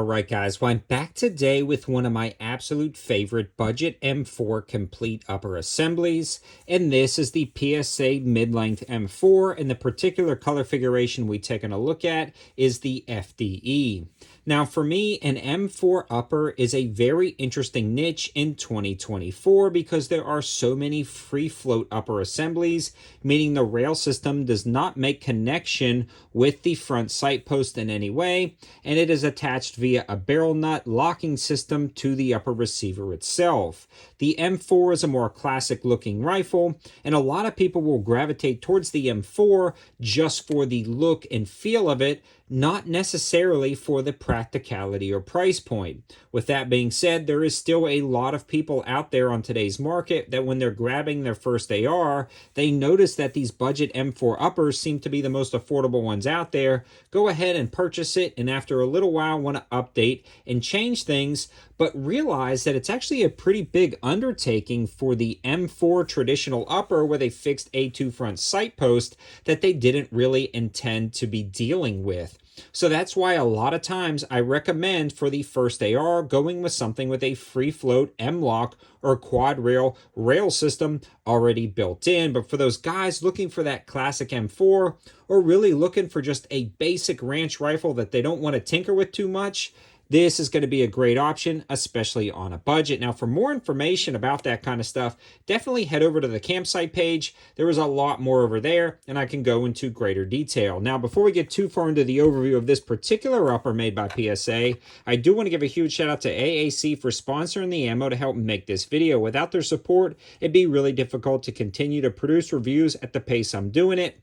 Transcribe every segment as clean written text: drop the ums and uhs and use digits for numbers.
Alright guys, well I'm back today with one of my absolute favorite budget M4 complete upper assemblies, and this is the PSA mid-length M4, and the particular color configuration we've taken a look at is the FDE. Now for me, an M4 upper is a very interesting niche in 2024 because there are so many free float upper assemblies, meaning the rail system does not make connection with the front sight post in any way, and it is attached via a barrel nut locking system to the upper receiver itself. The M4 is a more classic looking rifle, and a lot of people will gravitate towards the M4 just for the look and feel of it, not necessarily for the practicality or price point. With that being said, there is still a lot of people out there on today's market that when they're grabbing their first AR, they notice that these budget M4 uppers seem to be the most affordable ones out there. Go ahead and purchase it, and after a little while want to update and change things, but realize that it's actually a pretty big undertaking for the M4 traditional upper with a fixed A2 front sight post that they didn't really intend to be dealing with. So that's why a lot of times I recommend for the first AR going with something with a free float M-LOK or quad rail system already built in. But for those guys looking for that classic M4 or really looking for just a basic ranch rifle that they don't want to tinker with too much, this is going to be a great option, especially on a budget. Now, for more information about that kind of stuff, definitely head over to the campsite page. There is a lot more over there, and I can go into greater detail. Now, before we get too far into the overview of this particular upper made by PSA, I do want to give a huge shout out to AAC for sponsoring the ammo to help make this video. Without their support, it'd be really difficult to continue to produce reviews at the pace I'm doing it.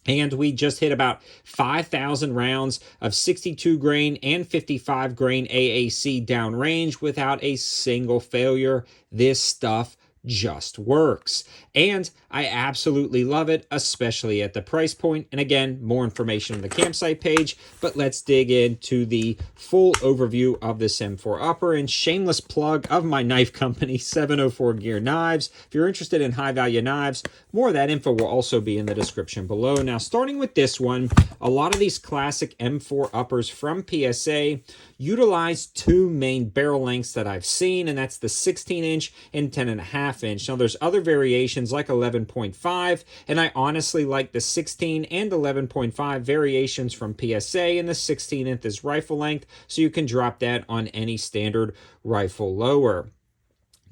And we just hit about 5,000 rounds of 62 grain and 55 grain AAC downrange without a single failure. This stuff just works, and I absolutely love it, especially at the price point. And again, more information on the campsite page, but let's dig into the full overview of this M4 upper, and shameless plug of my knife company 704 Gear Knives. If you're interested in high value knives, more of that info will also be in the description below. Now, starting with this one, a lot of these classic M4 uppers from PSA utilize two main barrel lengths that I've seen, and that's the 16-inch and 10.5-inch. Now, there's other variations like 11.5, and I honestly like the 16 and 11.5 variations from PSA, and the 16th is rifle length, so you can drop that on any standard rifle lower.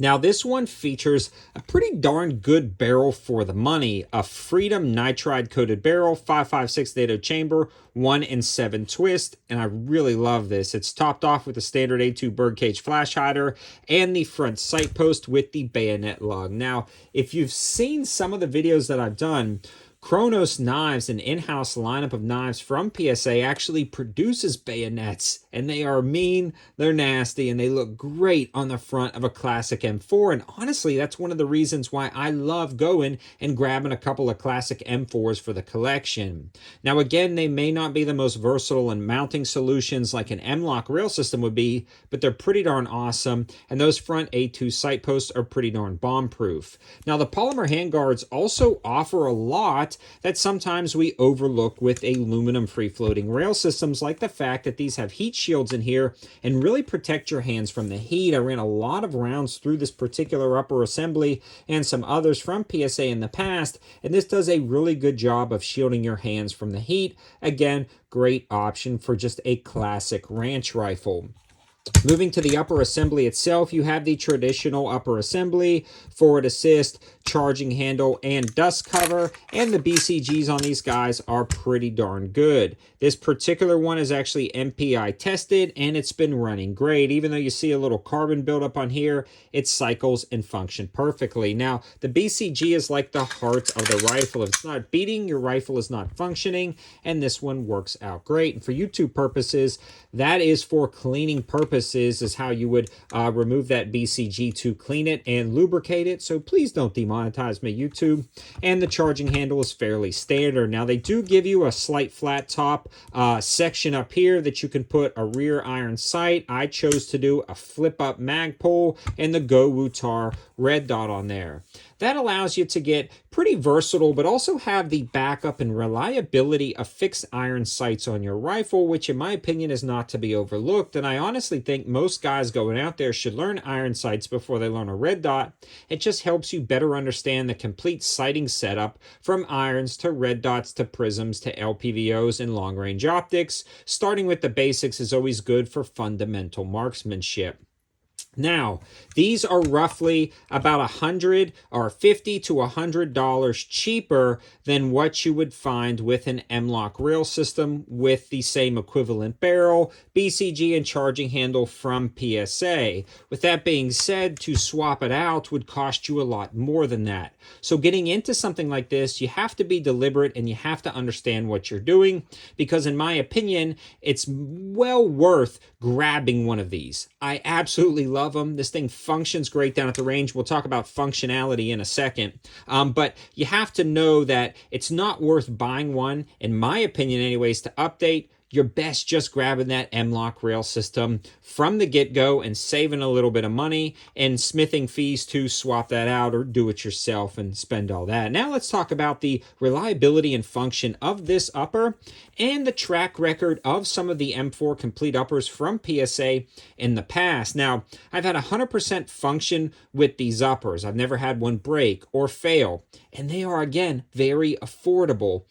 Now, this one features a pretty darn good barrel for the money, a Freedom nitride-coated barrel, 5.56 NATO chamber, 1 7 twist, and I really love this. It's topped off with the standard A2 birdcage flash hider and the front sight post with the bayonet lug. Now, if you've seen some of the videos that I've done, Kronos Knives, an in-house lineup of knives from PSA, actually produces bayonets, and they are mean, they're nasty, and they look great on the front of a classic M4. And honestly, that's one of the reasons why I love going and grabbing a couple of classic M4s for the collection. Now again, they may not be the most versatile in mounting solutions like an M-LOK rail system would be, but they're pretty darn awesome, and those front A2 sight posts are pretty darn bomb-proof. Now, the polymer handguards also offer a lot that sometimes we overlook with aluminum free-floating rail systems, like the fact that these have heat shields in here and really protect your hands from the heat. I ran a lot of rounds through this particular upper assembly and some others from PSA in the past, and this does a really good job of shielding your hands from the heat. Again, great option for just a classic ranch rifle. Moving to the upper assembly itself, you have the traditional upper assembly, forward assist, charging handle, and dust cover, and the BCGs on these guys are pretty darn good. This particular one is actually MPI tested, and it's been running great. Even though you see a little carbon buildup on here, it cycles and functions perfectly. Now, the BCG is like the heart of the rifle. If it's not beating, your rifle is not functioning, and this one works out great. And for YouTube purposes, that is for cleaning purposes, is how you would remove that BCG to clean it and lubricate it. So please don't demonetize me, YouTube. And the charging handle is fairly standard. Now, they do give you a slight flat top section up here that you can put a rear iron sight. I chose to do a flip up mag pole and the Go Wutar red dot on there. that allows you to get pretty versatile, but also have the backup and reliability of fixed iron sights on your rifle, which in my opinion is not to be overlooked. And I honestly think most guys going out there should learn iron sights before they learn a red dot. It just helps you better understand the complete sighting setup, from irons to red dots to prisms to LPVOs and long range optics. Starting with the basics is always good for fundamental marksmanship. Now, these are roughly about $100 or $50 to $100 cheaper than what you would find with an M-LOK rail system with the same equivalent barrel, BCG, and charging handle from PSA. With that being said, to swap it out would cost you a lot more than that. So getting into something like this, you have to be deliberate and you have to understand what you're doing, because in my opinion, it's well worth grabbing one of these. I absolutely love them. This thing functions great down at the range. We'll talk about functionality in a second. But you have to know that it's not worth buying one, in my opinion anyways, to update. You're best just grabbing that M-LOK rail system from the get-go and saving a little bit of money and smithing fees to swap that out or do it yourself and spend all that. Now let's talk about the reliability and function of this upper and the track record of some of the M4 complete uppers from PSA in the past. Now, I've had 100% function with these uppers. I've never had one break or fail, and they are, again, very affordable.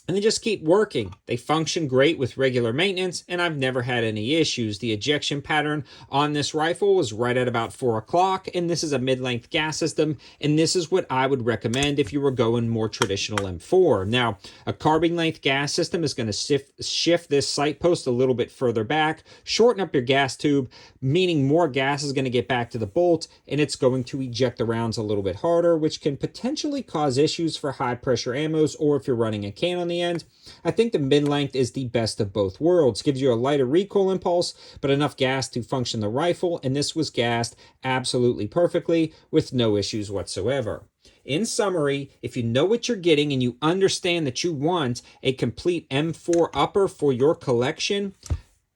And they just keep working. They function great with regular maintenance, and I've never had any issues. The ejection pattern on this rifle was right at about 4 o'clock, and this is a mid-length gas system, and this is what I would recommend if you were going more traditional M4. Now, a carbine length gas system is going to shift this sight post a little bit further back, shorten up your gas tube, meaning more gas is going to get back to the bolt, and it's going to eject the rounds a little bit harder, which can potentially cause issues for high-pressure ammos or if you're running a can on the end. I think the mid-length is the best of both worlds. Gives you a lighter recoil impulse, but enough gas to function the rifle, and this was gassed absolutely perfectly with no issues whatsoever. In summary, if you know what you're getting and you understand that you want a complete M4 upper for your collection,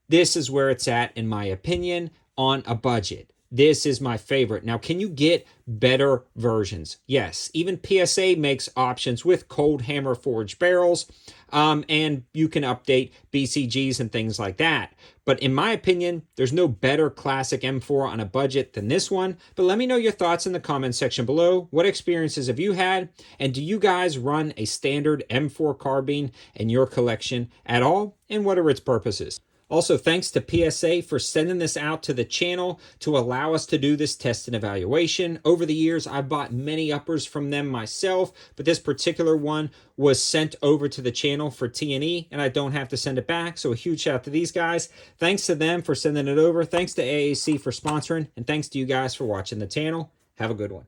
this is where it's at, in my opinion, on a budget. This is my favorite. Now, can you get better versions? Yes, even PSA makes options with cold hammer forged barrels, and you can update BCGs and things like that. But in my opinion, there's no better classic M4 on a budget than this one. But let me know your thoughts in the comment section below. What experiences have you had? And do you guys run a standard M4 carbine in your collection at all? And what are its purposes? Also, thanks to PSA for sending this out to the channel to allow us to do this test and evaluation. Over the years, I've bought many uppers from them myself, but this particular one was sent over to the channel for T&E, and I don't have to send it back, so a huge shout out to these guys. Thanks to them for sending it over. Thanks to AAC for sponsoring, and thanks to you guys for watching the channel. Have a good one.